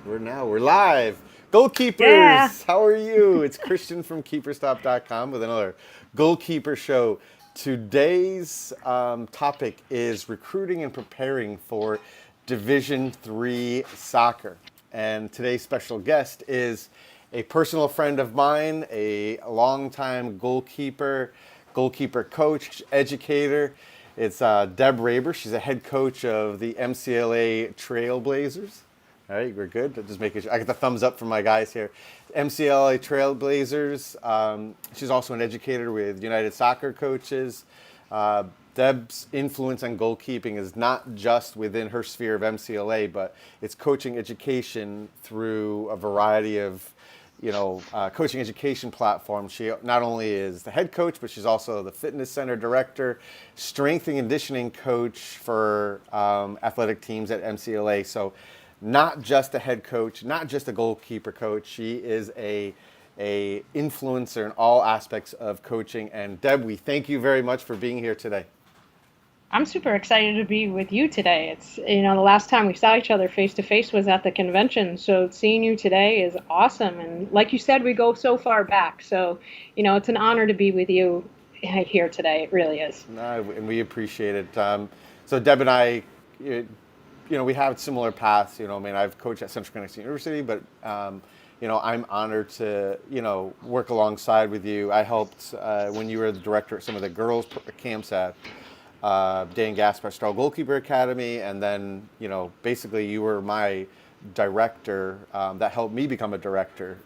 We're live. Yeah. Goalkeepers, how are you? It's Christian from keeperstop.com with another goalkeeper show. Today's topic is recruiting and preparing for Division 3 soccer. And today's special guest is a personal friend of mine, a longtime goalkeeper coach, educator. It's Deb Raber. She's a head coach of the MCLA Trailblazers. All right, we're good. Just making sure. I get the thumbs up from my guys here. MCLA Trailblazers. She's also an educator with United Soccer Coaches. Deb's influence on goalkeeping is not just within her sphere of MCLA, but it's coaching education through a variety of coaching education platforms. She not only is the head coach, but she's also the fitness center director, strength and conditioning coach for athletic teams at MCLA. So not just a head coach, not just a goalkeeper coach. She is a influencer in all aspects of coaching. And Deb, we thank you very much for being here today. I'm super excited to be with you today. The last time we saw each other face to face was at the convention. So seeing you today is awesome. And like you said, we go so far back. So, it's an honor to be with you here today. It really is. And we appreciate it. So Deb and I, we have similar paths. I've coached at Central Connecticut University, but I'm honored to work alongside with you. I helped when you were the director at some of the girls camps at Dan Gaspar Strahl Goalkeeper Academy, and then basically you were my director that helped me become a director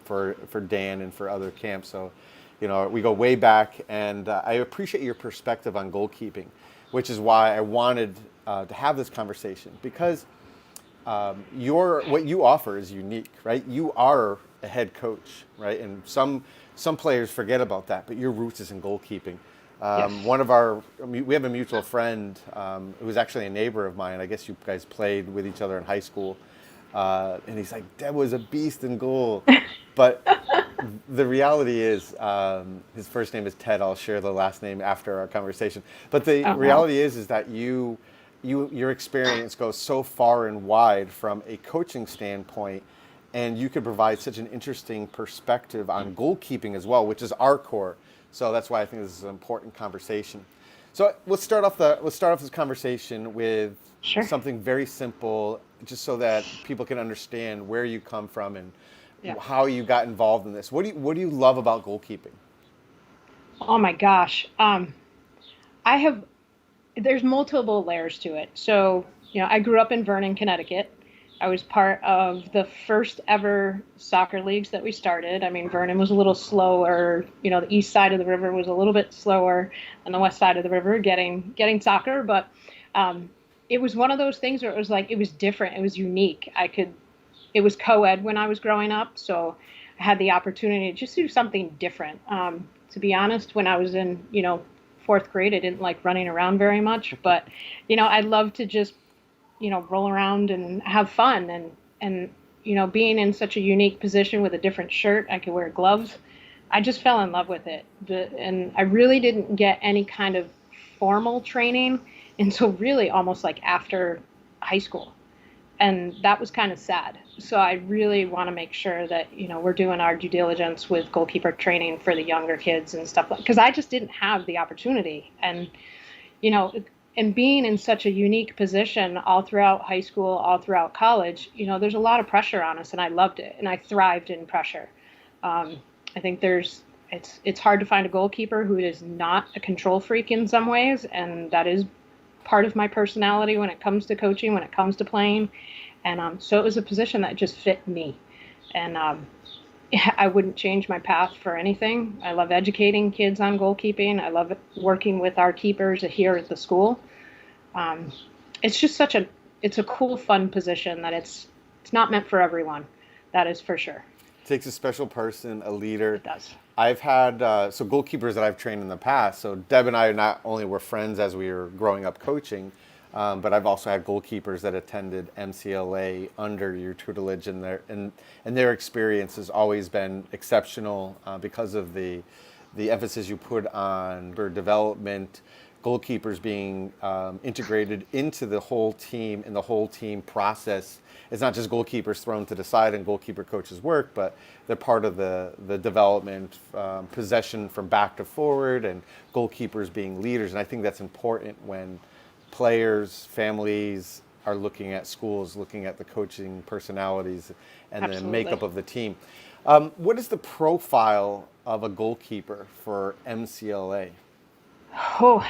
for Dan and for other camps. So we go way back, and I appreciate your perspective on goalkeeping, which is why I wanted to have this conversation, because what you offer is unique, right? You are a head coach, right? And some players forget about that, but your roots is in goalkeeping. Yes. We have a mutual friend who was actually a neighbor of mine. I guess you guys played with each other in high school. And he's like, Deb was a beast in goal. But the reality is, his first name is Ted. I'll share the last name after our conversation. But the Oh, wow. reality is that your experience goes so far and wide from a coaching standpoint, and you could provide such an interesting perspective on goalkeeping as well, which is our core. So that's why I think this is an important conversation. So let's start off this conversation with Sure. something very simple, just so that people can understand where you come from and Yeah. how you got involved in this. What do you love about goalkeeping? Oh my gosh. I have, there's multiple layers to it. So, I grew up in Vernon, Connecticut. I was part of the first ever soccer leagues that we started. I mean, Vernon was a little slower. The east side of the river was a little bit slower than the west side of the river getting soccer. But it was one of those things where it was like, it was different. It was unique. It was co-ed when I was growing up. So I had the opportunity to just do something different. To be honest, when I was in, fourth grade, I didn't like running around very much, but, I love to just roll around and have fun and being in such a unique position with a different shirt, I could wear gloves. I just fell in love with it. And I really didn't get any kind of formal training until really almost like after high school. And that was kind of sad. So I really want to make sure that, we're doing our due diligence with goalkeeper training for the younger kids and stuff like, because I just didn't have the opportunity. And you know, and being in such a unique position all throughout high school, all throughout college, there's a lot of pressure on us, and I loved it, and I thrived in pressure. I think it's hard to find a goalkeeper who is not a control freak in some ways, and that is part of my personality when it comes to coaching, when it comes to playing, and so it was a position that just fit me, and I wouldn't change my path for anything. I love educating kids on goalkeeping. I love working with our keepers here at the school. Um, it's just it's a cool, fun position that it's not meant for everyone. That is for sure. Takes a special person, a leader. It does. I've had goalkeepers that I've trained in the past. So Deb and I not only were friends as we were growing up coaching, but I've also had goalkeepers that attended MCLA under your tutelage, and their experience has always been exceptional because of the emphasis you put on their development, goalkeepers being integrated into the whole team and the whole team process. It's not just goalkeepers thrown to the side and goalkeeper coaches work, but they're part of the development, possession from back to forward, and goalkeepers being leaders. And I think that's important when players, families are looking at schools, looking at the coaching personalities and the Absolutely. makeup of the team. What is the profile of a goalkeeper for MCLA? Oh,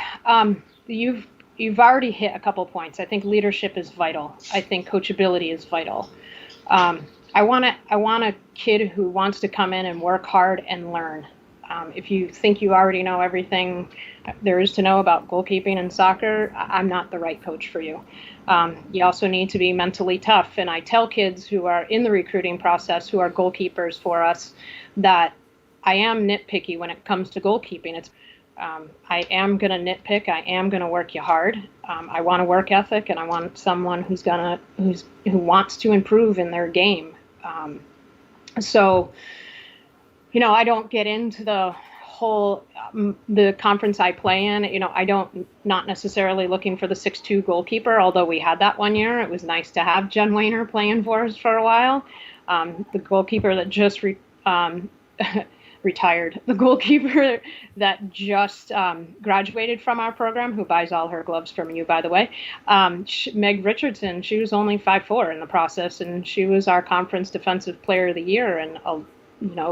you've already hit a couple points. I think leadership is vital. I think coachability is vital. I want a kid who wants to come in and work hard and learn. If you think you already know everything there is to know about goalkeeping and soccer, I'm not the right coach for you. You also need to be mentally tough. And I tell kids who are in the recruiting process, who are goalkeepers for us, that I am nitpicky when it comes to goalkeeping. I am going to nitpick. I am going to work you hard. I want a work ethic, and I want someone who wants to improve in their game. So, I don't get into the whole the conference I play in. I don't not necessarily looking for the 6'2" goalkeeper. Although we had that one year, it was nice to have Jen Wayner playing for us for a while. The goalkeeper that just retired, the goalkeeper that just graduated from our program, who buys all her gloves from you, by the way, Meg Richardson. She was only 5'4" in the process, and she was our conference defensive player of the year. And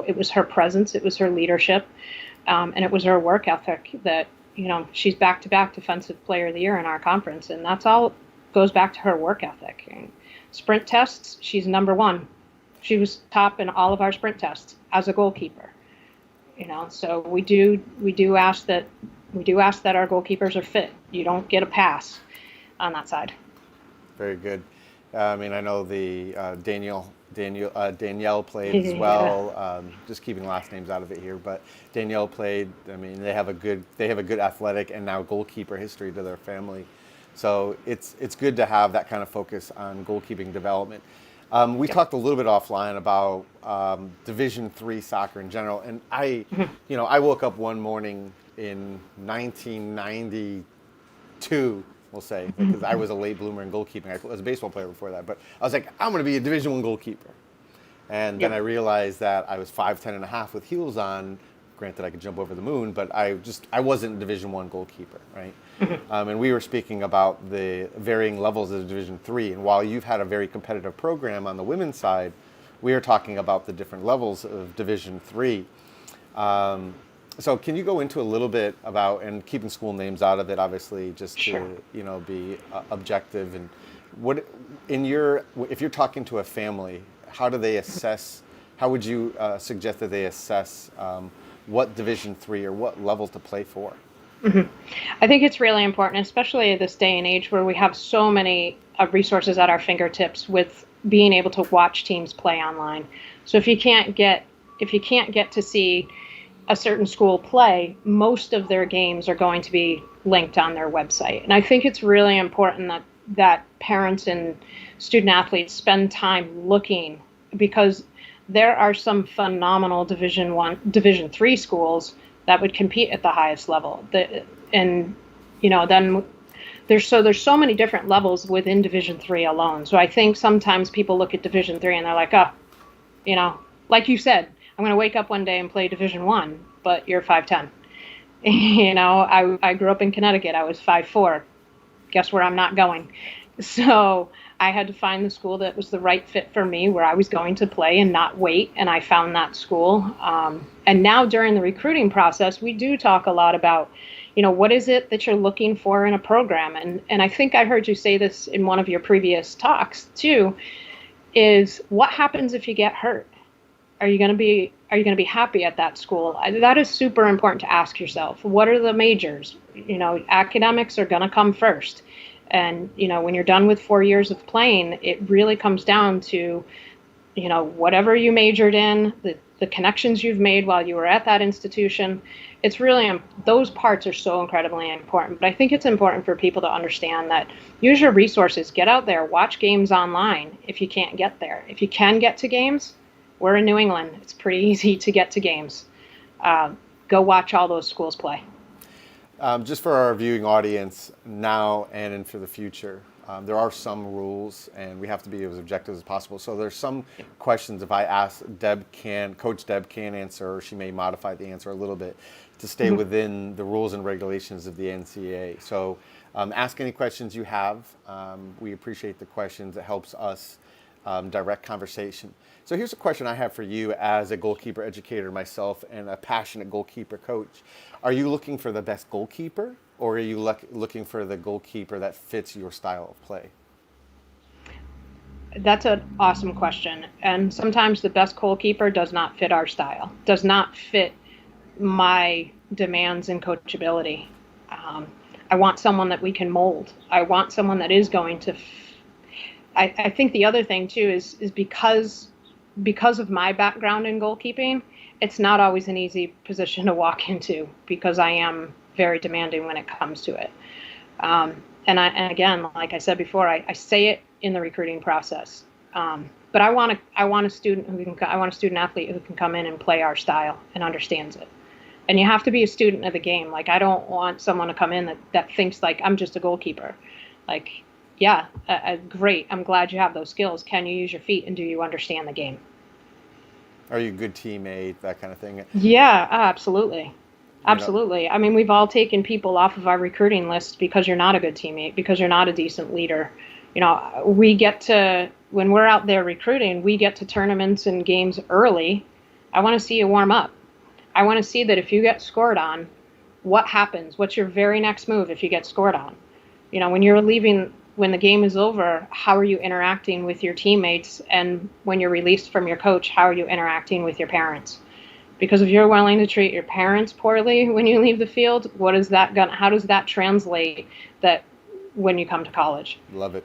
it was her presence, it was her leadership, and it was her work ethic that she's back-to-back defensive player of the year in our conference, and that's all goes back to her work ethic. And sprint tests, she's number one. She was top in all of our sprint tests as a goalkeeper. So we do ask that our goalkeepers are fit. You don't get a pass on that side. Very good. I know the Danielle played as well. Just keeping last names out of it here, but Danielle played. They have a good athletic and now goalkeeper history to their family. So it's good to have that kind of focus on goalkeeping development. We talked a little bit offline about Division III soccer in general, and I woke up one morning in 1992, we'll say, because I was a late bloomer in goalkeeping. I was a baseball player before that, but I was like, I'm going to be a Division I goalkeeper. And then I realized that I was 5'10" and a half with heels on. Granted, I could jump over the moon, but I wasn't a Division I goalkeeper, right? And we were speaking about the varying levels of Division III. And while you've had a very competitive program on the women's side, we are talking about the different levels of Division III. So can you go into a little bit about, and keeping school names out of it, obviously, just to be objective, and if you're talking to a family, how do they assess? How would you suggest that they assess what Division III or what level to play for? I think it's really important, especially at this day and age where we have so many resources at our fingertips with being able to watch teams play online. So if you can't get to see a certain school play, most of their games are going to be linked on their website. And I think it's really important that parents and student athletes spend time looking, because there are some phenomenal Division III schools that would compete at the highest level. Then there's so many different levels within Division III alone. So I think sometimes people look at Division III and they're like, like you said, I'm going to wake up one day and play Division I, but you're 5'10". I grew up in Connecticut. I was 5'4". Guess where I'm not going? So I had to find the school that was the right fit for me, where I was going to play and not wait. And I found that school. And now during the recruiting process, we do talk a lot about, what is it that you're looking for in a program? And I think I heard you say this in one of your previous talks too, is what happens if you get hurt? Are you going to be happy at that school? That is super important to ask yourself. What are the majors? Academics are going to come first. And, when you're done with 4 years of playing, it really comes down to, whatever you majored in, the connections you've made while you were at that institution. It's really, those parts are so incredibly important. But I think it's important for people to understand that use your resources, get out there, watch games online if you can't get there. If you can get to games, we're in New England. It's pretty easy to get to games. Go watch all those schools play. Just for our viewing audience now and for the future, there are some rules, and we have to be as objective as possible. So there's some questions. If I ask Coach Deb can answer, or she may modify the answer a little bit to stay within the rules and regulations of the NCAA. So ask any questions you have. We appreciate the questions. It helps us direct conversation. So here's a question I have for you as a goalkeeper educator myself and a passionate goalkeeper coach. Are you looking for the best goalkeeper, or are you looking for the goalkeeper that fits your style of play? That's an awesome question. And sometimes the best goalkeeper does not fit our style, does not fit my demands and coachability. I want someone that we can mold. I want someone that is going to. I think the other thing too is because of my background in goalkeeping, it's not always an easy position to walk into because I am very demanding when it comes to it. And again, like I said before, I say it in the recruiting process. But I want a student I want a student athlete who can come in and play our style and understands it. And you have to be a student of the game. Like, I don't want someone to come in that thinks like I'm just a goalkeeper. Like, yeah, great. I'm glad you have those skills. Can you use your feet, and do you understand the game? Are you a good teammate? That kind of thing. Yeah, absolutely. You know, Absolutely. I mean, we've all taken people off of our recruiting list because you're not a good teammate, because you're not a decent leader. When we're out there recruiting, we get to tournaments and games early. I want to see you warm up. I want to see that if you get scored on, what happens? What's your very next move if you get scored on? When you're leaving, when the game is over, how are you interacting with your teammates? And when you're released from your coach, how are you interacting with your parents? Because if you're willing to treat your parents poorly when you leave the field, how does that translate that when you come to college? love it.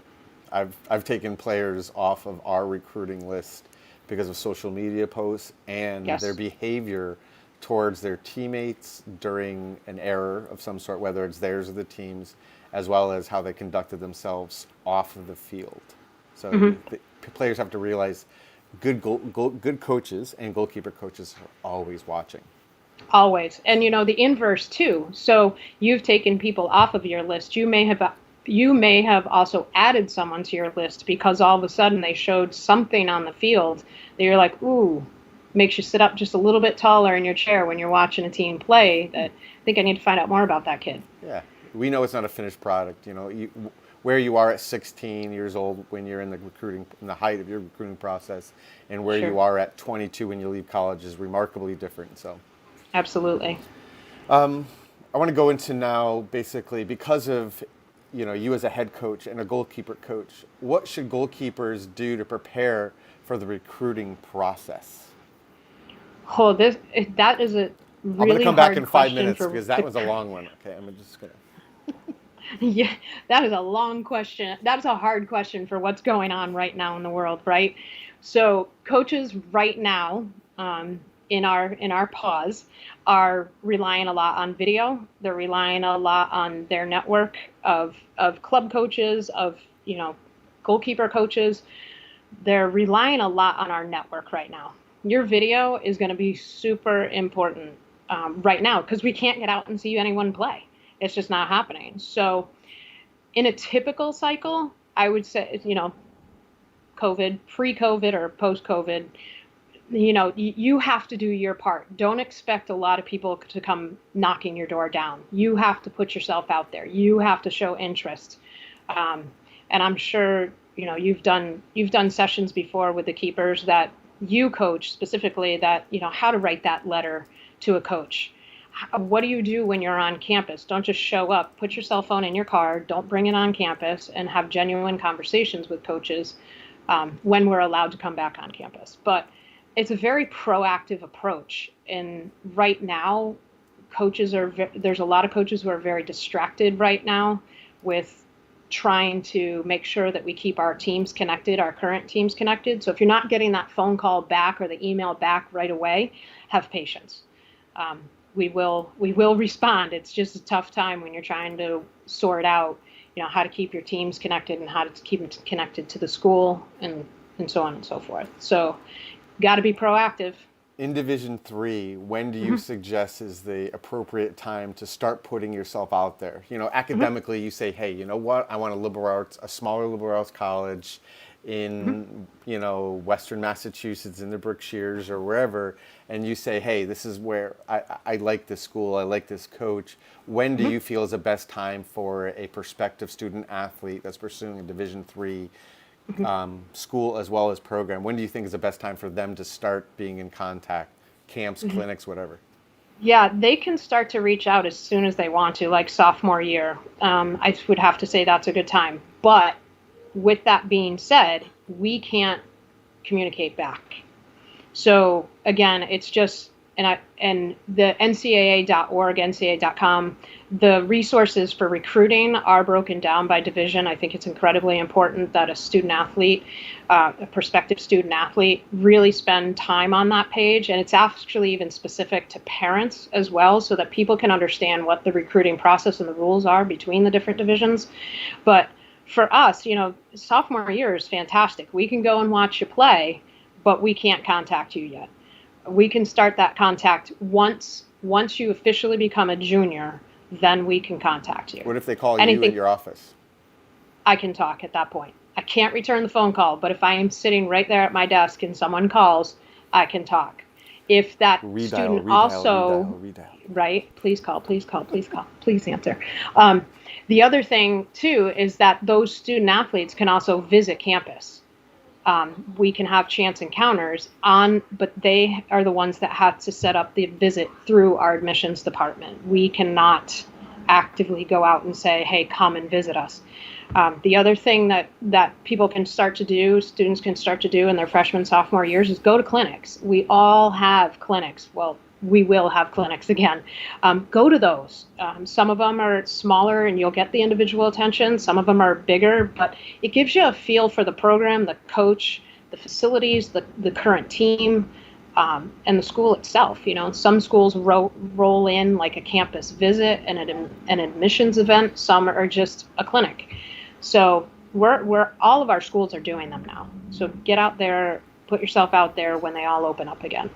I've taken players off of our recruiting list because of social media posts and Yes. their behavior towards their teammates during an error of some sort, whether it's theirs or the team's, as well as how they conducted themselves off of the field. So the players have to realize good coaches and goalkeeper coaches are always watching. Always. And the inverse too. So you've taken people off of your list. You may have also added someone to your list because all of a sudden they showed something on the field that you're like, ooh, makes you sit up just a little bit taller in your chair when you're watching a team play, that I think I need to find out more about that kid. Yeah, we know it's not a finished product. Where you are at 16 years old when you're in the height of your recruiting process, and where Sure. you are at 22 when you leave college is remarkably different. So, Absolutely. I want to go into now, basically, because of you as a head coach and a goalkeeper coach, what should goalkeepers do to prepare for the recruiting process? Oh, that is a I'm going really to come back hard in 5 question minutes for because that was a long one. Okay, I'm just going to. Yeah, that is a long question. That's a hard question for what's going on right now in the world, right? So coaches right now, in our pause, are relying a lot on video. They're relying a lot on their network of club coaches, of goalkeeper coaches. They're relying a lot on our network right now. Your video is going to be super important right now because we can't get out and see anyone play. It's just not happening. So in a typical cycle, I would say, COVID, pre-COVID or post-COVID, you have to do your part. Don't expect a lot of people to come knocking your door down. You have to put yourself out there. You have to show interest. And I'm sure, you've done sessions before with the keepers that you coach specifically, that, how to write that letter to a coach. What do you do when you're on campus? Don't just show up. Put your cell phone in your car. Don't bring it on campus, and have genuine conversations with coaches when we're allowed to come back on campus. But it's a very proactive approach. And right now, there's a lot of coaches who are very distracted right now with trying to make sure that we keep our teams connected, our current teams connected. So if you're not getting that phone call back or the email back right away, have patience. We will respond. It's just a tough time when you're trying to sort out, how to keep your teams connected and how to keep them connected to the school and so on and so forth. So got to be proactive. in Division Three, when do you Hmm. suggest is the appropriate time to start putting yourself out there? You know, Hmm. academically, you say, hey, you know what? I want a smaller liberal arts college Hmm. in, you know, Western Massachusetts, in the Berkshires or wherever, and you say, hey, this is where I like this school, I like this coach. When do Hmm. you feel is the best time for a prospective student athlete that's pursuing a Division Three Hmm. school as well as program? When do you think is the best time for them to start being in contact? Camps, Hmm. clinics, whatever. Yeah, they can start to reach out as soon as they want to, like sophomore year. I would have to say that's a good time. But with that being said, we can't communicate back. So again, it's just and the ncaa.org, ncaa.com, the resources for recruiting are broken down by division. I think it's incredibly important that a student athlete, a prospective student athlete, really spend time on that page, and it's actually even specific to parents as well, so that people can understand what the recruiting process and the rules are between the different divisions. But for us, sophomore year is fantastic. We can go and watch you play, but we can't contact you yet. We can start that contact once you officially become a junior, then we can contact you. What if they call you at Anything, your office? I can talk at that point. I can't return the phone call, but if I am sitting right there at my desk and someone calls, I can talk. If that Redial, student redial, also, redial, redial. right, please call, please call, please call, please answer. Um, the other thing too is that those student athletes can also visit campus. We can have chance encounters but they are the ones that have to set up the visit through our admissions department. We cannot actively go out and say, hey, come and visit us. The other thing that people can start to do, students can start to do in their freshman, sophomore years, is go to clinics. We all have clinics. Well, we will have clinics again. Go to those. Some of them are smaller and you'll get the individual attention. Some of them are bigger, but it gives you a feel for the program, the coach, the facilities, the current team, and the school itself. Some schools roll in like a campus visit and an admissions event. Some are just a clinic. So we're all of our schools are doing them now. So get out there, put yourself out there when they all open up again.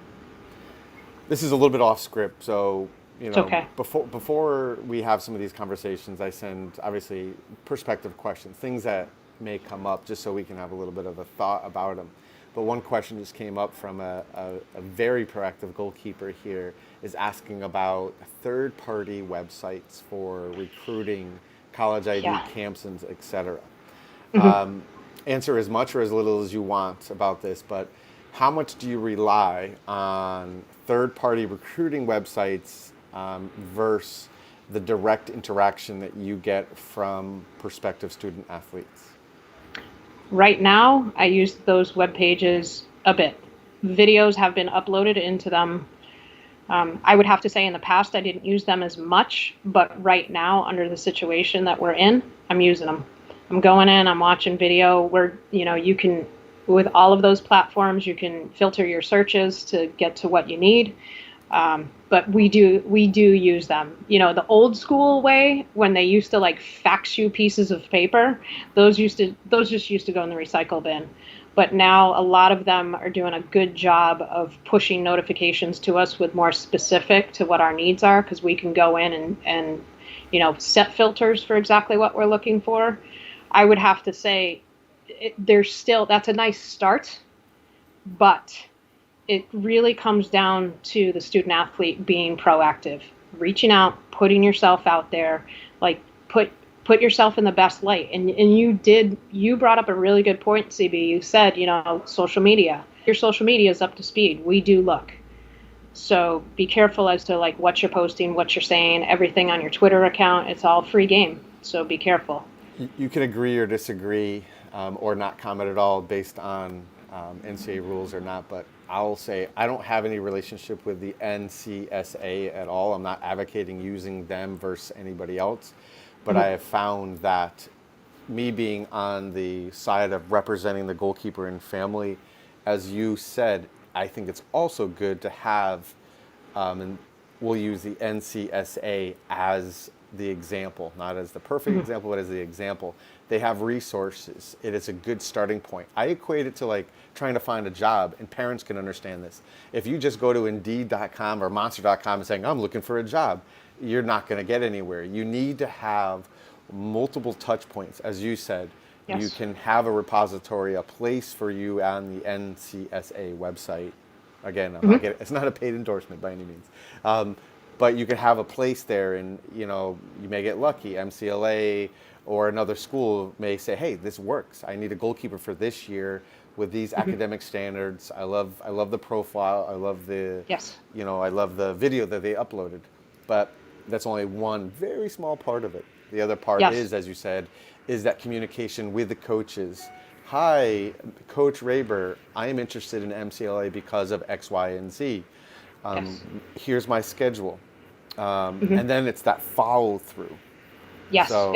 This is a little bit off script, so It's okay. before we have some of these conversations, I send obviously perspective questions, things that may come up, just so we can have a little bit of a thought about them. But one question just came up from a very proactive goalkeeper here, is asking about third-party websites for recruiting, college ID Yeah. camps, and etc. Mhm. Answer as much or as little as you want about this, but how much do you rely on third-party recruiting websites versus the direct interaction that you get from prospective student athletes? Right now, I use those web pages a bit. Videos have been uploaded into them. I would have to say in the past I didn't use them as much, but right now, under the situation that we're in, I'm using them. I'm going in, I'm watching video where, you can, with all of those platforms, you can filter your searches to get to what you need. But we do use them. The old school way, when they used to like fax you pieces of paper, those just used to go in the recycle bin. But now a lot of them are doing a good job of pushing notifications to us with more specific to what our needs are, because we can go in and set filters for exactly what we're looking for. I would have to say there's still, that's a nice start, but it really comes down to the student athlete being proactive, reaching out, putting yourself out there, like put yourself in the best light. And you brought up a really good point, CB. You said, social media. Your social media is up to speed. We do look. So be careful as to like what you're posting, what you're saying, everything on your Twitter account. It's all free game. So be careful. You can agree or disagree, or not comment at all based on NCAA rules or not, but I'll say I don't have any relationship with the NCSA at all. I'm not advocating using them versus anybody else, but I Mhm. have found that me being on the side of representing the goalkeeper and family, as you said, I think it's also good to have, and we'll use the NCSA as the example, not as the perfect example, but as the example. They have resources. It is a good starting point. I equate it to like trying to find a job, and parents can understand this. If you just go to Indeed.com or Monster.com and saying, I'm looking for a job, you're not going to get anywhere. You need to have multiple touch points. As you said, you Yes. can have a repository, a place for you on the NCSA website. Again, it's not a paid endorsement by any means. But you can have a place there, and you may get lucky. MCLA or another school may say, hey, this works. I need a goalkeeper for this year with these academic standards. I love the profile. I love the Yes. I love the video that they uploaded. But that's only one very small part of it. The other part Yes. is, as you said, is that communication with the coaches. Hi, Coach Raber, I am interested in MCLA because of X, Y, and Z. Yes. Here's my schedule. And then it's that follow through. Yes. So,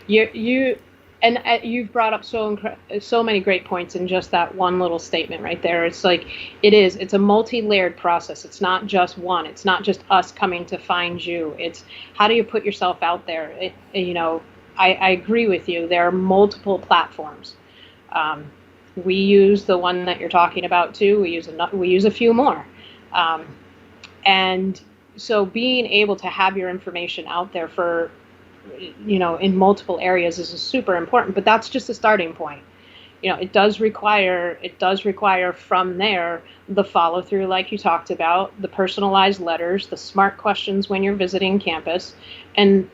You and you've brought up so many great points in just that one little statement right there. It's like it's a multi-layered process. It's not just one. It's not just us coming to find you. It's how do you put yourself out there? I agree with you. There are multiple platforms. We use the one that you're talking about too. We use a few more, and so being able to have your information out there for in multiple areas is super important, but that's just a starting point. It does require from there the follow through, like you talked about, the personalized letters, the smart questions when you're visiting campus, and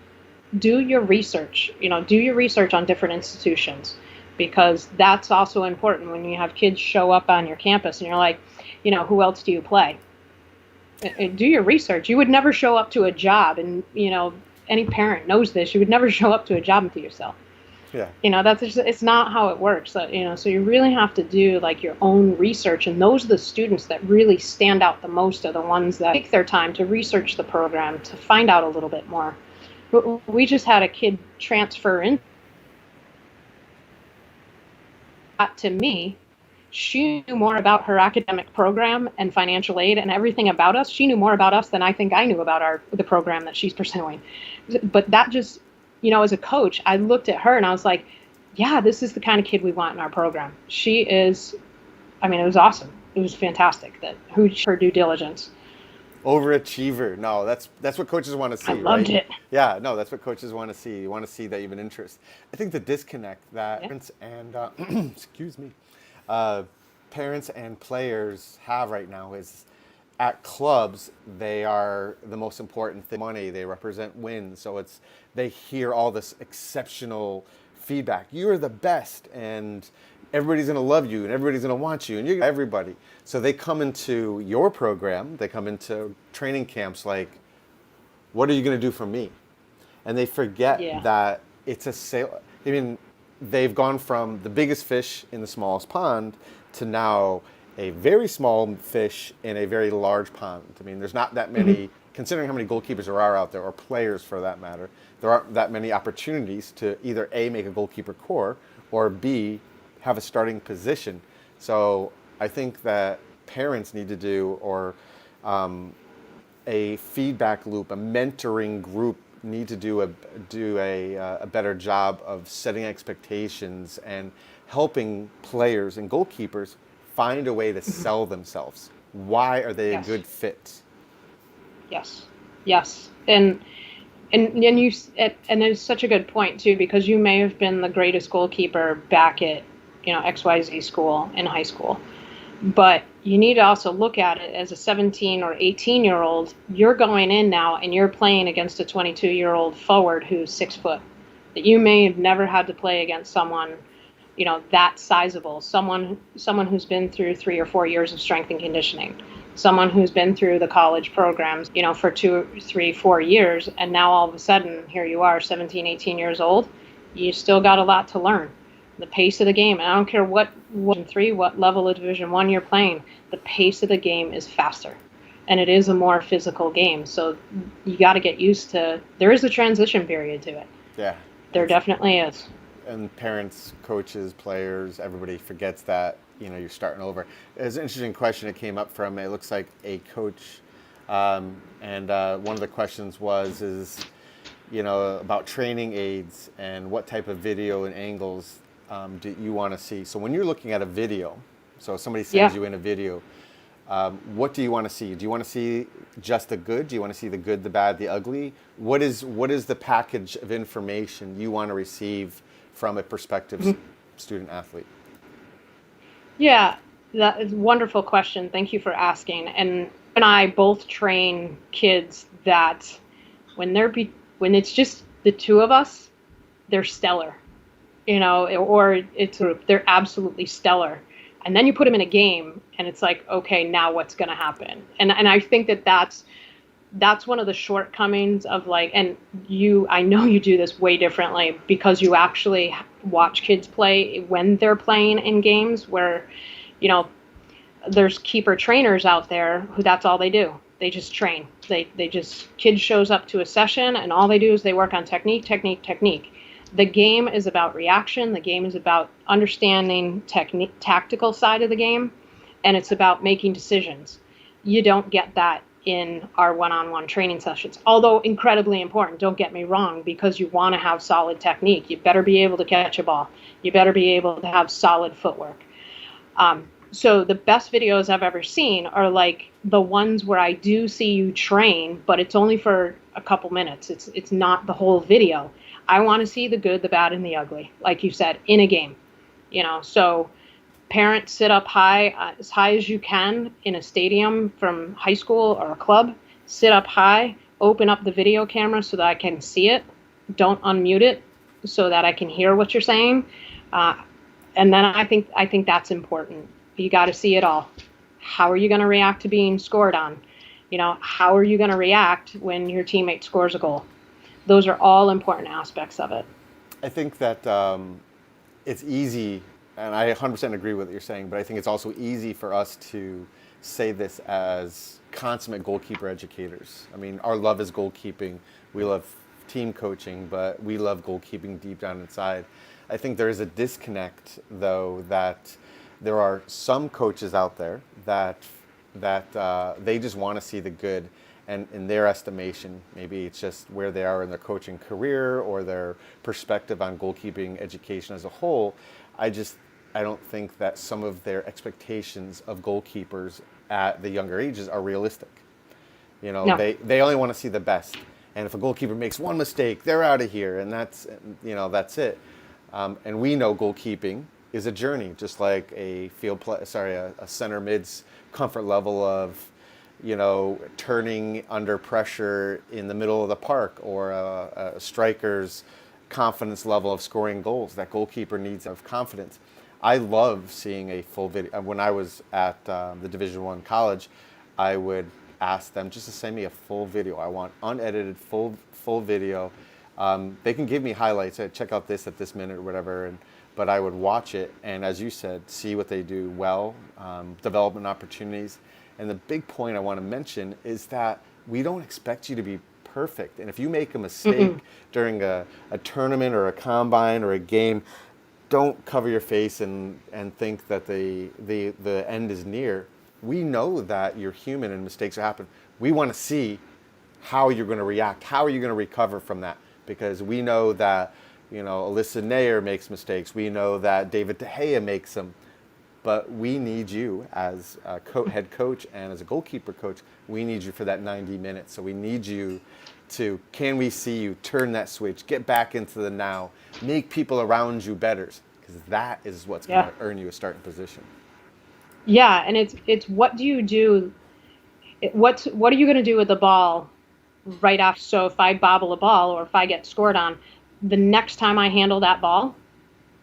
do your research. Do your research on different institutions, because that's also important when you have kids show up on your campus and you're like, who else do you play? Do your research. You would never show up to a job, and any parent knows this. You would never show up to a job and to yourself. yeah. That's just, it's not how it works. So you really have to do like your own research, and those are the students that really stand out the most, are the ones that take their time to research the program, to find out a little bit more. We just had a kid transfer in. To me, she knew more about her academic program and financial aid and everything about us. She knew more about us than I think I knew about the program that she's pursuing. But that just, as a coach, I looked at her and I was like, yeah, this is the kind of kid we want in our program. She is, it was awesome. It was fantastic her due diligence. Overachiever. No, that's what coaches want to see. I loved it. Yeah, no, that's what coaches want to see. You want to see that you have an interest. I think the disconnect that parents and excuse me, parents and players have right now is at clubs, they are the most important thing. Money, they represent wins. So they hear all this exceptional feedback. You're the best, and everybody's going to love you, and everybody's going to want you, and you're everybody. So they come into your program, they come into training camps like, what are you going to do for me? And they forget that it's a sale. They've gone from the biggest fish in the smallest pond to now a very small fish in a very large pond. There's not that many, considering how many goalkeepers there are out there, or players for that matter, there aren't that many opportunities to either A, make a goalkeeper core, or B, have a starting position. So I think that parents need to do, or a feedback loop, a mentoring group need to do a better job of setting expectations and helping players and goalkeepers find a way to sell themselves. Why are they a good fit? Yes. And it's such a good point too, because you may have been the greatest goalkeeper back at XYZ school in high school, but you need to also look at it as a 17 or 18-year-old. You're going in now and you're playing against a 22-year-old forward who's 6 foot, that you may have never had to play against someone that sizable, someone who's been through 3 or 4 years of strength and conditioning, someone who's been through the college programs, for 2, 3, 4 years. And now all of a sudden, here you are, 17, 18 years old. You still got a lot to learn. The pace of the game, and I don't care what level of Division I you're playing, the pace of the game is faster. And it is a more physical game. So you got to get used to, there is a transition period to it. Yeah. There definitely is. And parents, coaches, players, everybody forgets that, you're starting over. There's an interesting question that came up from, it looks like a coach, and one of the questions is, about training aids and what type of video and angles do you want to see. So when you're looking at a video, so if somebody sends Yeah. you in a video, what do you want to see? Do you want to see just the good? Do you want to see the good, the bad, the ugly? What is the package of information you want to receive from a prospective student athlete? Yeah, that is a wonderful question. Thank you for asking. And I both train kids that when it's just the two of us, they're stellar, or it's group, they're absolutely stellar. And then you put them in a game, and it's like, okay, now what's going to happen? And I think that's one of the shortcomings of like, and I know you do this way differently because you actually watch kids play when they're playing in games where, you know, there's keeper trainers out there who that's all they do. They just train. Kid shows up to a session and all they do is they work on technique, technique, technique. The game is about reaction. The game is about understanding technique, tactical side of the game, and it's about making decisions. You don't get that in our one-on-one training sessions, although incredibly important. Don't get me wrong, because you want to have solid technique. You better be able to catch a ball. You better be able to have solid footwork. So the best videos I've ever seen are like the ones where I do see you train, but it's only for a couple minutes. It's not the whole video. I want to see the good, the bad, and the ugly, like you said, in a game. So parents sit up high, as high as you can in a stadium from high school or a club. Sit up high, open up the video camera so that I can see it. Don't unmute it so that I can hear what you're saying. And then I think that's important. You got to see it all. How are you going to react to being scored on? How are you going to react when your teammate scores a goal? Those are all important aspects of it. I think that it's easy, and I 100% agree with what you're saying, but I think it's also easy for us to say this as consummate goalkeeper educators. I mean, our love is goalkeeping. We love team coaching, but we love goalkeeping deep down inside. I think there is a disconnect, though, that there are some coaches out there that they just want to see the good, and in their estimation, maybe it's just where they are in their coaching career or their perspective on goalkeeping education as a whole. I don't think that some of their expectations of goalkeepers at the younger ages are realistic. No. They only want to see the best, and if a goalkeeper makes one mistake, they're out of here, and that's it. And we know goalkeeping is a journey, just like a center mid's comfort level of, turning under pressure in the middle of the park, or a striker's confidence level of scoring goals. That goalkeeper needs of confidence. I love seeing a full video. When I was at the Division I college, I would ask them just to send me a full video. I want unedited full video. They can give me highlights. Check out this at this minute or whatever, but I would watch it, and as you said, see what they do well, development opportunities. And the big point I want to mention is that we don't expect you to be perfect. And if you make a mistake during a tournament or a combine or a game, don't cover your face and think that the end is near. We know that you're human and mistakes happen. We want to see how you're going to react. How are you going to recover from that? Because we know that, Alyssa Nair makes mistakes. We know that David De Gea makes them. But we need you as a head coach and as a goalkeeper coach. We need you for that 90 minutes. So we need you can we see you turn that switch, get back into the now, make people around you better, because that is what's going to earn you a starting position. Yeah, and it's what do you do? What are you going to do with the ball right after? So if I bobble a ball or if I get scored on, the next time I handle that ball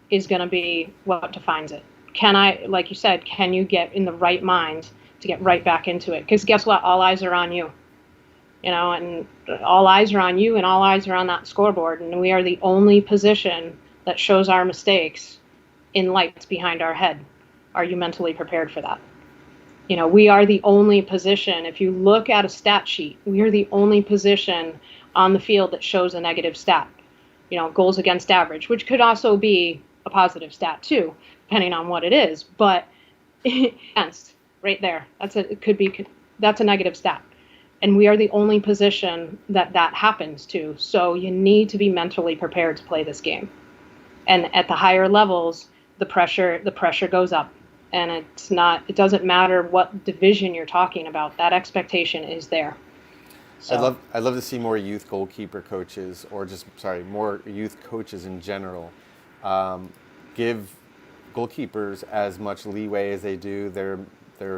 is going to be what defines it. Can I, like you said, can you get in the right mind to get right back into it? Because guess what? All eyes are on you. And all eyes are on you and all eyes are on that scoreboard. And we are the only position that shows our mistakes in lights behind our head. Are you mentally prepared for that? We are the only position. If you look at a stat sheet, we are the only position on the field that shows a negative stat. Goals against average, which could also be a positive stat too, depending on what it is. But against, right there, that's a negative stat. And we are the only position that that happens to. So you need to be mentally prepared to play this game. And at the higher levels, the pressure goes up. And it doesn't matter what division you're talking about. That expectation is there. So, I'd love to see more youth goalkeeper coaches, or just sorry, more youth coaches in general, give goalkeepers as much leeway as they do their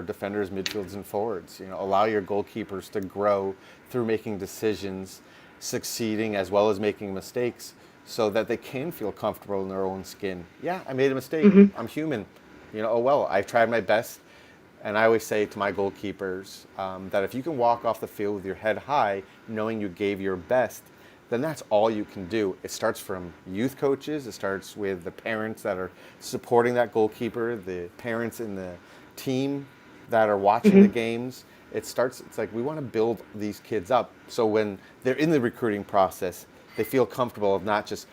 defenders, midfields, and forwards. You know, allow your goalkeepers to grow through making decisions, succeeding as well as making mistakes, so that they can feel comfortable in their own skin. Yeah, I made a mistake. mhm, I'm human. You know, oh well, I tried my best. And I always say to my goalkeepers that if you can walk off the field with your head high, knowing you gave your best, then that's all you can do. It starts from youth coaches. It starts with the parents that are supporting that goalkeeper, the parents in the team that are watching the mhm. games. It's like we want to build these kids up. So when they're in the recruiting process, they feel comfortable of not just,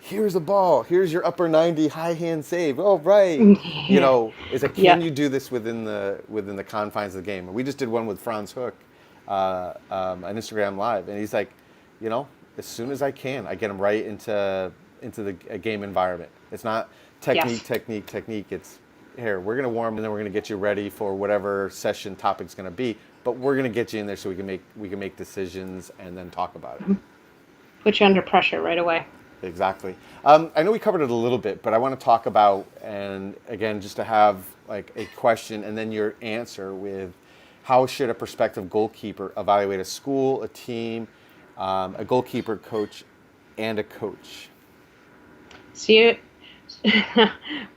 here's the ball, here's your upper 90 high hand save. Oh, right. You Yeah, know, is it, can yeah, you do this within the confines of the game? We just did one with Franz Hook, an Instagram live, and he's like, you know, as soon as I can, I get him right into the a game environment. It's not technique, yes. technique, technique. It's here, we're gonna warm, and then we're gonna get you ready for whatever session topic's gonna be. But we're gonna get you in there so we can make decisions and then talk about it. Put you under pressure right away. Exactly. I know we covered it a little bit, but I want to talk about, and again, just to have like a question and then your answer with how should a prospective goalkeeper evaluate a school, a team, a goalkeeper coach, and a coach? See it?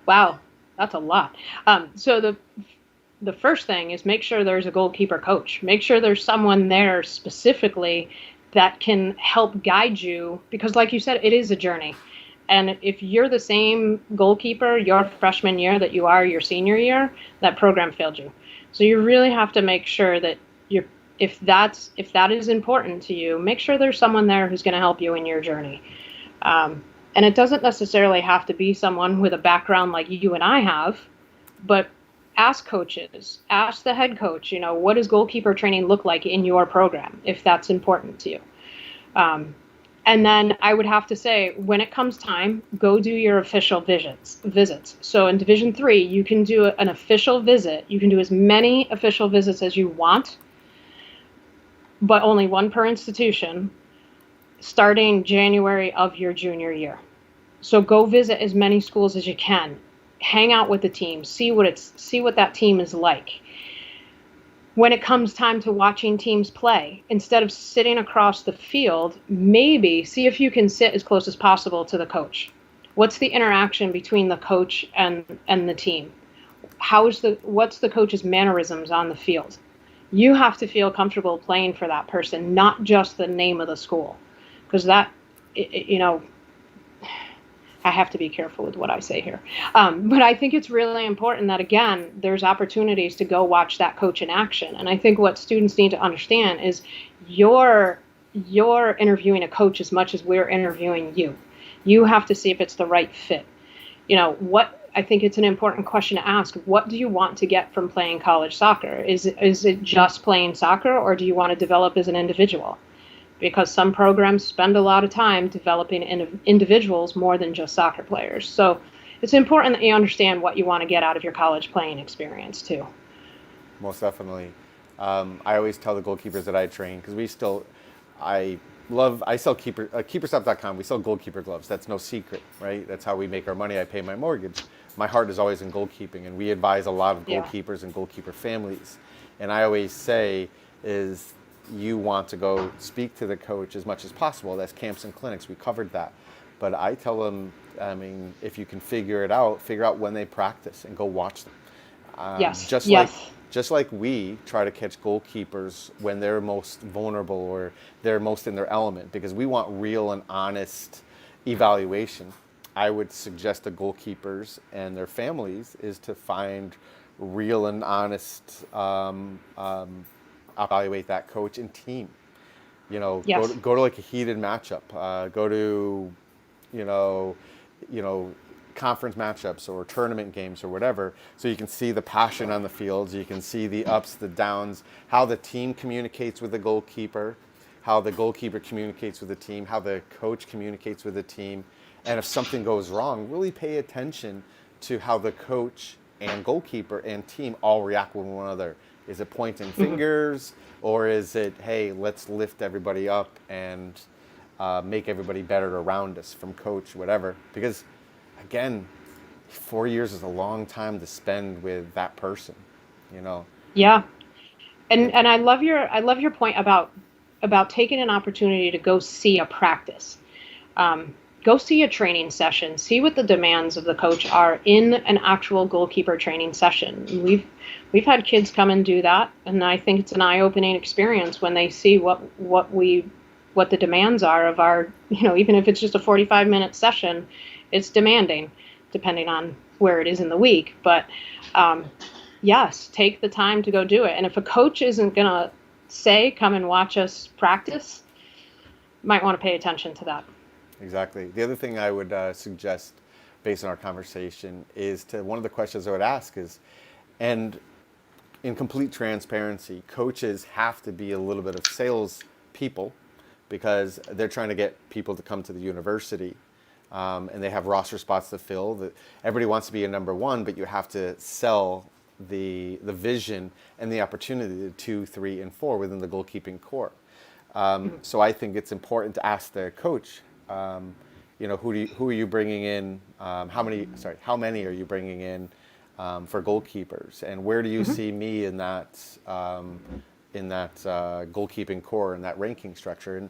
Wow, that's a lot. So the first thing is make sure there's a goalkeeper coach. Make sure there's someone there specifically that can help guide you because, like you said, it is a journey. And if you're the same goalkeeper your freshman year that you are your senior year, that program failed you. So you really have to make sure that you're if that is important to you, make sure there's someone there who's going to help you in your journey. And it doesn't necessarily have to be someone with a background like you and I have, but ask coaches, ask the head coach, what does goalkeeper training look like in your program if that's important to you. Um, and then I would have to say, when it comes time, go do your official visits. So in Division 3, you can do an official visit. You can do as many official visits as you want, but only one per institution, starting January of your junior year. So go visit as many schools as you can. Hang out with the team, see what that team is like. When it comes time to watching teams play, instead of sitting across the field, maybe see if you can sit as close as possible to the coach. What's the interaction between the coach and the team? What's the coach's mannerisms on the field? You have to feel comfortable playing for that person, not just the name of the school, because I have to be careful with what I say here. But I think it's really important that, again, there's opportunities to go watch that coach in action. And I think what students need to understand is you're interviewing a coach as much as we're interviewing you. You have to see if it's the right fit. I think it's an important question to ask. What do you want to get from playing college soccer? Is it just playing soccer, or do you want to develop as an individual? Because some programs spend a lot of time developing individuals more than just soccer players. So it's important that you understand what you want to get out of your college playing experience too. Most definitely. I always tell the goalkeepers that I train, because I sell keeperstop.com. We sell goalkeeper gloves. That's no secret, right? That's how we make our money. I pay my mortgage. My heart is always in goalkeeping, and we advise a lot of Yeah. goalkeepers and goalkeeper families. And I always say is you want to go speak to the coach as much as possible. That's camps and clinics. We covered that. But I tell them, I mean, if you can figure out when they practice and go watch them. Yes. Just like Yes. just like we try to catch goalkeepers when they're most vulnerable or they're most in their element, because we want real and honest evaluation. I would suggest the goalkeepers and their families is to find real and honest evaluate that coach and team. Go Yes. to like a heated matchup. Go to, you know, you know, conference matchups or tournament games or whatever, so you can see the passion on the fields, you can see the ups, the downs, how the team communicates with the goalkeeper, how the goalkeeper communicates with the team, how the coach communicates with the team. And if something goes wrong, really pay attention to how the coach and goalkeeper and team all react with one another. Is it pointing fingers, or is it, hey, let's lift everybody up and make everybody better around us, from coach, whatever? Because again, 4 years is a long time to spend with that person, you know. Yeah. And I love your point about taking an opportunity to go see a practice. Go see a training session, see what the demands of the coach are in an actual goalkeeper training session. We've had kids come and do that, and I think it's an eye-opening experience when they see what the demands are of our, even if it's just a 45-minute session, it's demanding, depending on where it is in the week. But yes, take the time to go do it. And if a coach isn't going to say, come and watch us practice, might want to pay attention to that. Exactly. The other thing I would suggest, based on our conversation, is one of the questions I would ask is, and in complete transparency, coaches have to be a little bit of sales people, because they're trying to get people to come to the university, and they have roster spots to fill. Everybody wants to be a number one, but you have to sell the vision and the opportunity to 2, 3, and 4 within the goalkeeping core. So I think it's important to ask the coach, who are you bringing in? How many are you bringing in for goalkeepers, and where do you see me in that goalkeeping core and that ranking structure? And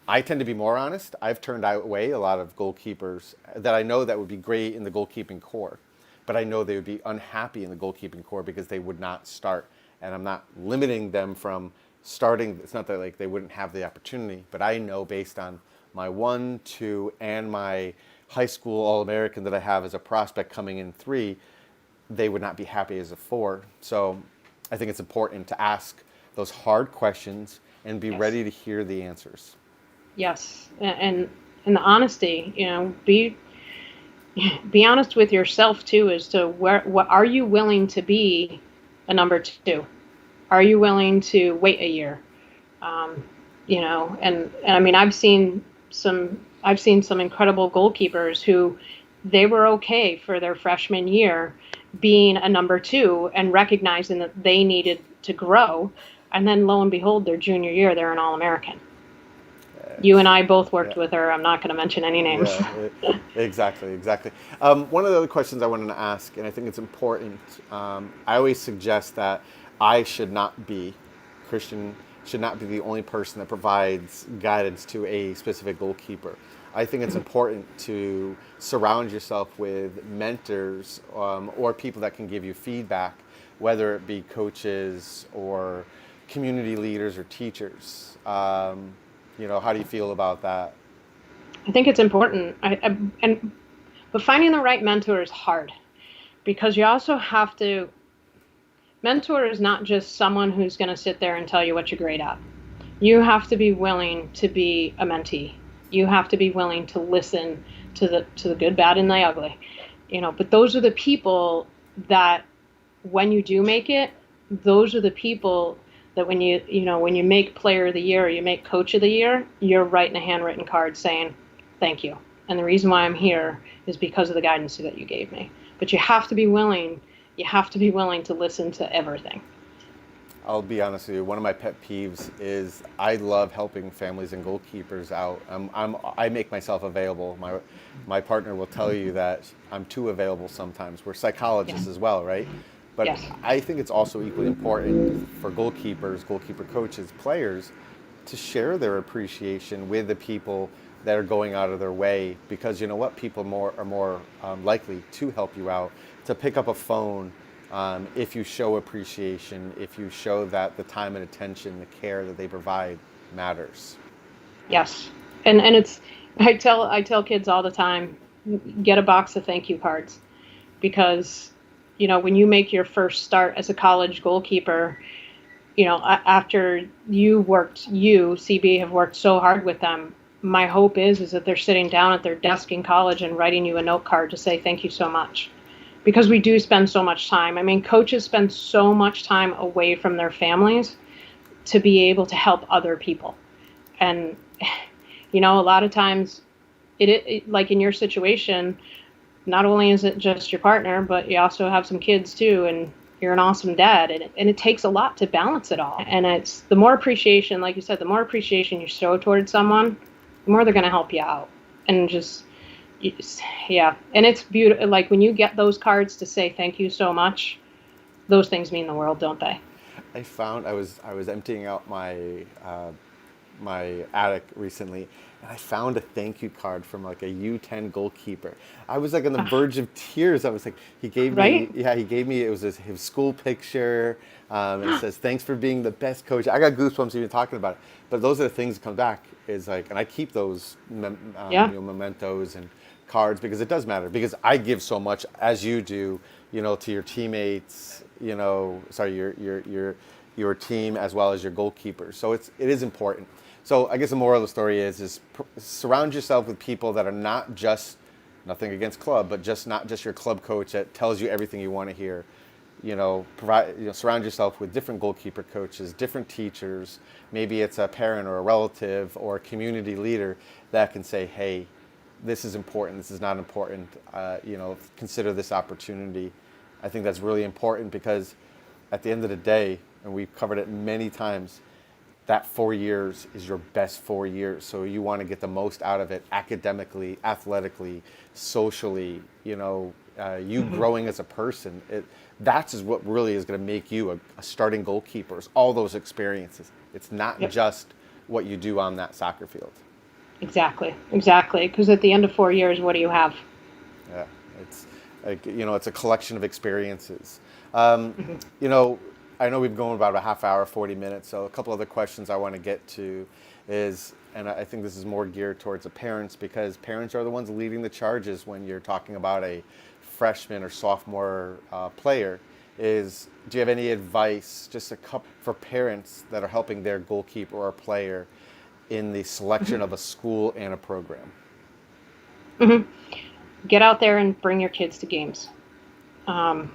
I tend to be more honest. I've turned away a lot of goalkeepers that I know that would be great in the goalkeeping core, but I know they would be unhappy in the goalkeeping core because they would not start. And I'm not limiting them from starting. It's not that like they wouldn't have the opportunity, but I know based on my 1, 2, and my high school All-American that I have as a prospect coming in 3, they would not be happy as a 4. So I think it's important to ask those hard questions and be ready to hear the answers. Yes, and the honesty, be honest with yourself too, as to what are you willing to be a number 2? Are you willing to wait a year? And I mean, I've seen some incredible goalkeepers who they were okay for their freshman year being a number 2 and recognizing that they needed to grow, and then lo and behold, their junior year they're an All-American. You and I both worked with her. I'm not going to mention any names. Yeah, exactly. One of the other questions I wanted to ask, and I think it's important, I always suggest that Christian should not be the only person that provides guidance to a specific goalkeeper. I think it's important to surround yourself with mentors or people that can give you feedback, whether it be coaches or community leaders or teachers. How do you feel about that? I think it's important. But finding the right mentor is hard, because you also have to. Mentor is not just someone who's going to sit there and tell you what you're great at. You have to be willing to be a mentee. You have to be willing to listen to the good, bad, and the ugly. But those are the people that, when you do make it, those are the people that when you make player of the year or you make coach of the year, you're writing a handwritten card saying, thank you. And the reason why I'm here is because of the guidance that you gave me. But you have to be willing to listen to everything. I'll be honest with you. One of my pet peeves is I love helping families and goalkeepers out. I make myself available. My partner will tell you that I'm too available sometimes. We're psychologists as well, right? But I think it's also equally important for goalkeepers, goalkeeper coaches, players to share their appreciation with the people that are going out of their way, because you know what? People are more likely to help you out, to pick up a phone if you show appreciation, if you show that the time and attention, the care that they provide matters. Yes, and it's I tell kids all the time, get a box of thank you cards, because when you make your first start as a college goalkeeper, after CB have worked so hard with them, my hope is that they're sitting down at their desk in college and writing you a note card to say thank you so much, because we do spend so much time. I mean, coaches spend so much time away from their families to be able to help other people. And a lot of times like in your situation, not only is it just your partner, but you also have some kids too, and you're an awesome dad, and it takes a lot to balance it all. And it's the more appreciation, like you said, the more appreciation you show towards someone, the more they're going to help you out. And yeah. And it's beautiful. Like when you get those cards to say thank you so much, those things mean the world, don't they? I found I was emptying out my attic recently, and I found a thank you card from like a U10 goalkeeper. I was like on the verge of tears. I was like, he gave me, Right? yeah, he gave me, it was his school picture, and it says, thanks for being the best coach. I got goosebumps even talking about it. But those are the things that come back is like, and I keep those, Yeah. mementos and cards because it does matter because I give so much as you do, to your teammates, sorry, your team as well as your goalkeepers. So it is important. So I guess the moral of the story is surround yourself with people that are not just, nothing against club, but just not just your club coach that tells you everything you want to hear. Surround yourself with different goalkeeper coaches, different teachers. Maybe it's a parent or a relative or a community leader that can say, hey, this is important, this is not important, consider this opportunity. I think that's really important because at the end of the day, and we've covered it many times, that 4 years is your best 4 years. So you want to get the most out of it academically, athletically, socially, you growing as a person. That's is what really is going to make you a starting goalkeeper, is all those experiences. It's not Yep. just what you do on that soccer field. Exactly. Exactly. Because at the end of 4 years, what do you have? Yeah, it's like, it's a collection of experiences. Um, Hmm. you know, I know we've been going about a half hour, 40 minutes. So a couple other questions I want to get to is, and I think this is more geared towards the parents because parents are the ones leading the charges when you're talking about a freshman or sophomore player. Do you have any advice, just a couple for parents that are helping their goalkeeper or player in the selection of a school and a program? Hmm. Get out there and bring your kids to games. Um,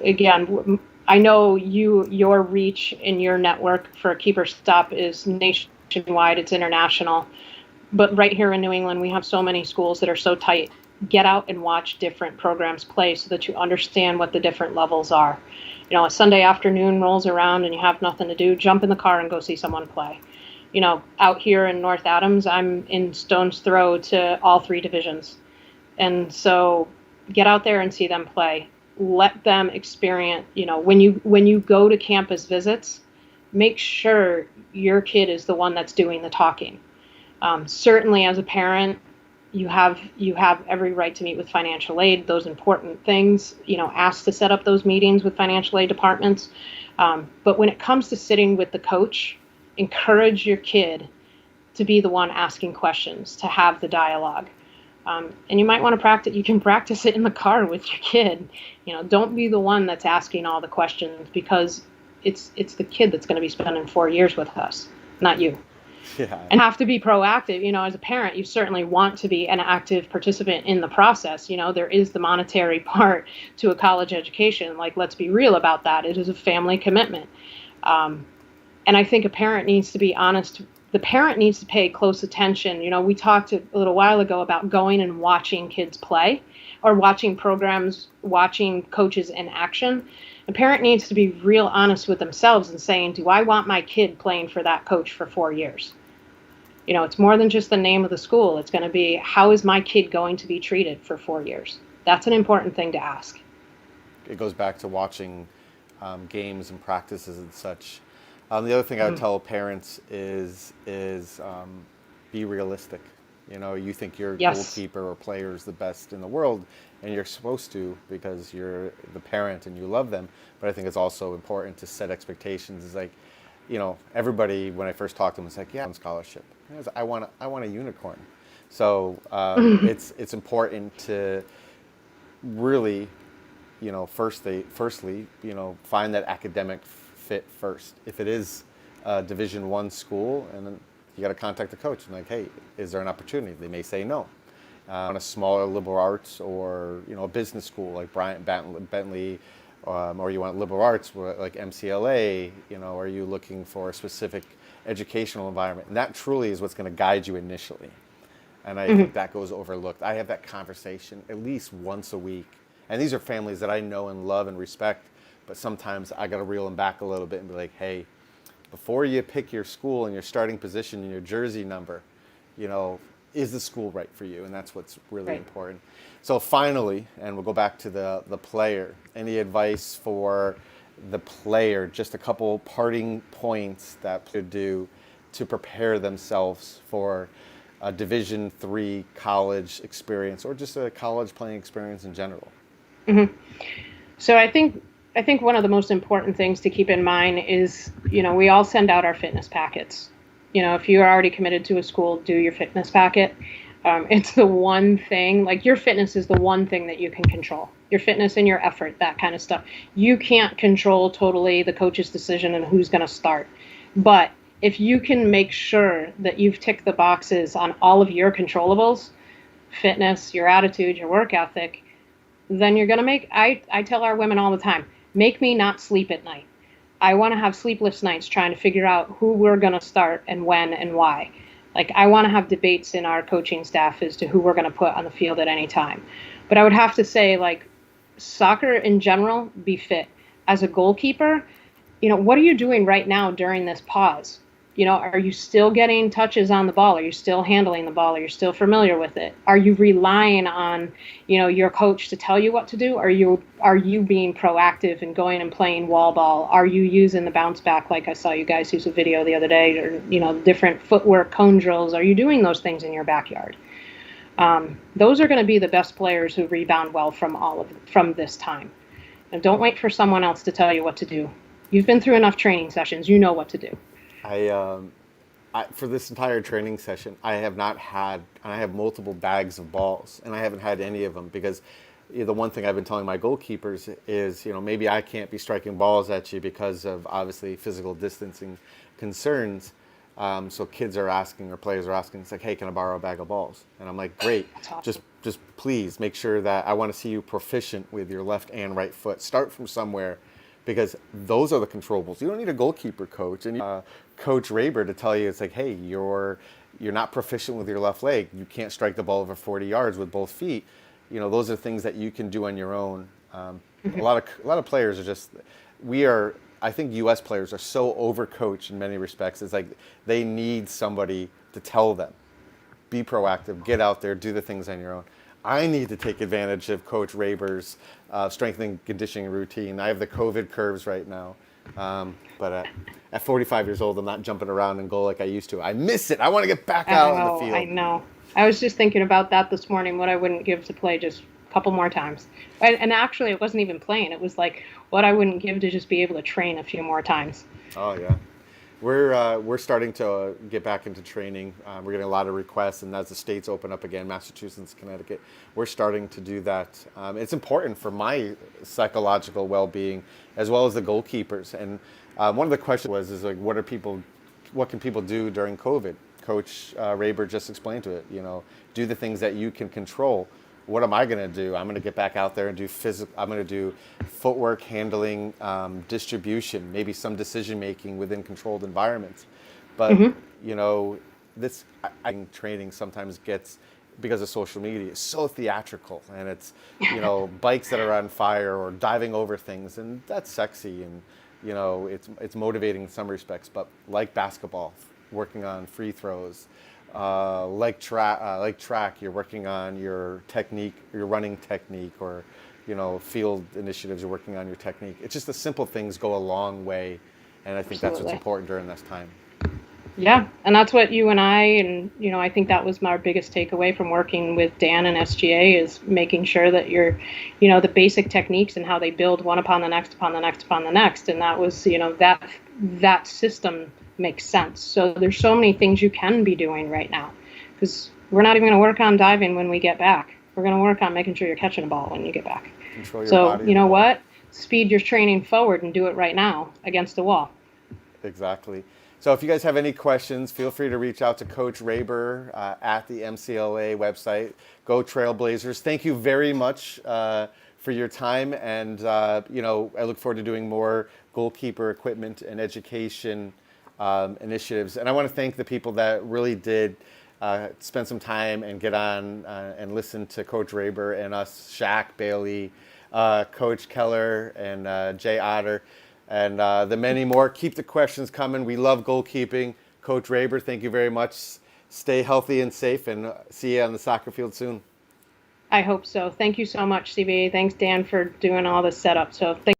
again, I know your reach in your network for a keeper stop is nationwide. It's international, but right here in New England, we have so many schools that are so tight. Get out and watch different programs play so that you understand what the different levels are. A Sunday afternoon rolls around and you have nothing to do, jump in the car and go see someone play. Out here in North Adams, I'm in stone's throw to all three divisions. And so get out there and see them play. Let them experience, when you go to campus visits, make sure your kid is the one that's doing the talking. Certainly as a parent, you have every right to meet with financial aid, those important things, ask to set up those meetings with financial aid departments. But when it comes to sitting with the coach, encourage your kid to be the one asking questions, to have the dialogue. And you might want to practice, you can practice it in the car with your kid. Don't be the one that's asking all the questions because it's the kid that's going to be spending 4 years with us, not you. Yeah. And have to be proactive. As a parent, you certainly want to be an active participant in the process. There is the monetary part to a college education. Like, let's be real about that. It is a family commitment. Um, and I think a parent needs to be honest. The parent needs to pay close attention. We talked a little while ago about going and watching kids play or watching programs, watching coaches in action. A parent needs to be real honest with themselves and saying, do I want my kid playing for that coach for 4 years? It's more than just the name of the school. It's going to be, how is my kid going to be treated for 4 years? That's an important thing to ask. It goes back to watching games and practices and such. The other thing I would Hmm. tell parents is be realistic. You think your Yes. goalkeeper or player is the best in the world, and you're supposed to because you're the parent and you love them. But I think it's also important to set expectations. It's like, everybody when I first talked to them was like, yeah, on scholarship. I want a unicorn. So it's important to really, firstly, find that academic fit first. If it is a Division I school, and then you got to contact the coach and like, hey, is there an opportunity? They may say no. On a smaller liberal arts or a business school like Bryant Bentley, or you want liberal arts like MCLA, are you looking for a specific educational environment? And that truly is what's going to guide you initially. And I think that goes overlooked. I have that conversation at least once a week. And these are families that I know and love and respect, but sometimes I got to reel them back a little bit and be like, hey, before you pick your school and your starting position and your jersey number, is the school right for you? And that's what's really important. So finally, and we'll go back to the player, any advice for the player, just a couple parting points that could do to prepare themselves for a Division III college experience or just a college playing experience in general? So I think one of the most important things to keep in mind is, we all send out our fitness packets. If you're already committed to a school, do your fitness packet. It's the one thing, like your fitness is the one thing that you can control. Your fitness and your effort, that kind of stuff. You can't control totally the coach's decision and who's going to start. But if you can make sure that you've ticked the boxes on all of your controllables, fitness, your attitude, your work ethic, then you're going to I tell our women all the time, make me not sleep at night. I want to have sleepless nights trying to figure out who we're going to start and when and why. Like, I want to have debates in our coaching staff as to who we're going to put on the field at any time. But I would have to say, like, soccer in general, be fit. As a goalkeeper, what are you doing right now during this pause? Are you still getting touches on the ball? Are you still handling the ball? Are you still familiar with it? Are you relying on, your coach to tell you what to do? Are you being proactive and going and playing wall ball? Are you using the bounce back like I saw you guys use a video the other day, or, different footwork, cone drills? Are you doing those things in your backyard? Those are going to be the best players who rebound well from this time. And don't wait for someone else to tell you what to do. You've been through enough training sessions. You know what to do. For this entire training session, I have not had, and I have multiple bags of balls, and I haven't had any of them because the one thing I've been telling my goalkeepers is, maybe I can't be striking balls at you because of obviously physical distancing concerns. So kids are asking or players are asking, it's like, hey, can I borrow a bag of balls? And I'm like, great, awesome. just please make sure that I want to see you proficient with your left and right foot. Start from somewhere. Because those are the controllables. You don't need a goalkeeper coach and Coach Raber to tell you it's like, hey, you're not proficient with your left leg. You can't strike the ball over 40 yards with both feet. Those are things that you can do on your own. A lot of players are just, I think U.S. players are so overcoached in many respects. It's like they need somebody to tell them, be proactive, get out there, do the things on your own. I need to take advantage of Coach Raber's strengthening conditioning routine. I have the COVID curves right now. But at 45 years old, I'm not jumping around in goal like I used to. I miss it. I want to get back out in the field. I know. I was just thinking about that this morning, what I wouldn't give to play just a couple more times. And actually, it wasn't even playing. It was like what I wouldn't give to just be able to train a few more times. Oh, yeah. We're starting to get back into training. We're getting a lot of requests, and as the states open up again, Massachusetts, Connecticut, we're starting to do that. It's important for my psychological well-being as well as the goalkeepers. And one of the questions is like, what can people do during COVID? Coach Raber just explained to it. Do the things that you can control. What am I going to do? I'm going to get back out there and do I'm going to do footwork, handling, distribution, maybe some decision making within controlled environments. But this training sometimes gets, because of social media, it's so theatrical, and it's bikes that are on fire or diving over things, and that's sexy, and it's motivating in some respects. But like basketball, working on free throws. Like track, you're working on your technique, your running technique, or field initiatives, you're working on your technique. It's just the simple things go a long way, and I think that's what's important during this time. Yeah, and that's what you and I I think that was my biggest takeaway from working with Dan and SGA is making sure that you're, the basic techniques and how they build one upon the next, upon the next, upon the next, and that was, that system makes sense. So there's so many things you can be doing right now, because we're not even going to work on diving when we get back. We're going to work on making sure you're catching a ball when you get back. Control your so body. You know what? Speed your training forward and do it right now against the wall. Exactly. So if you guys have any questions, feel free to reach out to Coach Raber at the MCLA website. Go Trailblazers. Thank you very much for your time. And, I look forward to doing more goalkeeper equipment and education initiatives. And I want to thank the people that really did spend some time and get on and listen to Coach Raber and us, Shaq, Bailey, Coach Keller, and Jay Otter, and the many more. Keep the questions coming. We love goalkeeping. Coach Raber, thank you very much. Stay healthy and safe, and see you on the soccer field soon. I hope so. Thank you so much, CBA. Thanks, Dan, for doing all this setup. So thank